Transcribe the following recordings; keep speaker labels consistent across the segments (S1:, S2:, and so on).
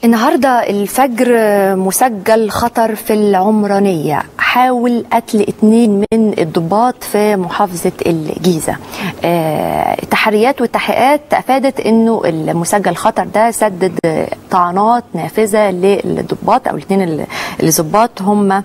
S1: النهارده الفجر مسجل خطر في العمرانية، حاول قتل 2 من الضباط في محافظة الجيزة. التحريات والتحقيقات أفادت أنه المسجل خطر ده سدد طعنات نافذة للضباط أو 2 الضباط هم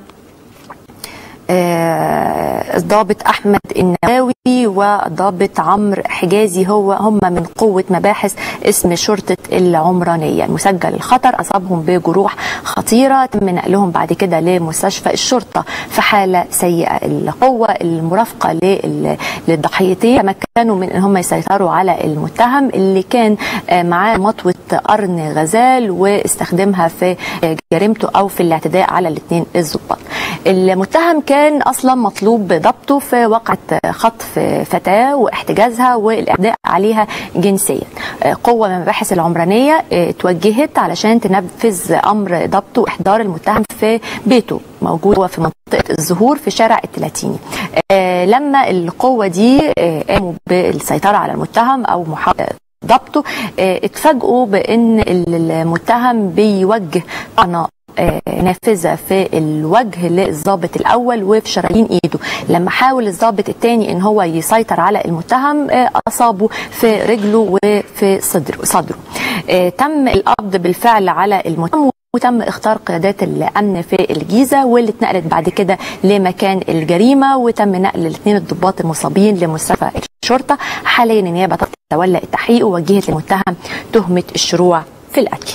S1: الضابط أحمد النواوي والضابط عمرو حجازي هم من قوة مباحث اسم شرطة العمرانية. المسجل الخطر أصابهم بجروح خطيرة، تم نقلهم بعد كده لمستشفى الشرطة في حالة سيئة. القوة المرافقة للضحيتين تمكنوا من أن هم يسيطروا على المتهم اللي كان معاه مطوة قرن غزال واستخدمها في جريمته أو في الاعتداء على 2 الضباط. المتهم كان اصلا مطلوب ضبطه في وقعة خطف فتاة واحتجازها والاعتداء عليها جنسيا. قوة من مباحث العمرانية توجهت علشان تنفذ امر ضبطه واحضار المتهم في بيته، موجود هو في منطقة الزهور في شارع التلاتيني. لما القوة دي قاموا بالسيطرة على المتهم او محاولة ضبطه، اتفاجئوا بان المتهم بيوجه طعنة نافذة في الوجه للضابط الأول وفي شرايين إيده. لما حاول الضابط الثاني إن هو يسيطر على المتهم أصابه في رجله وفي صدره. تم القبض بالفعل على المتهم وتم اختار قيادات الامن في الجيزه، واللي اتنقلت بعد كده لمكان الجريمه، وتم نقل 2 الضباط المصابين لمستشفى الشرطه. حاليا النيابه تتولى التحقيق ووجهت للمتهم تهمه الشروع في القتل.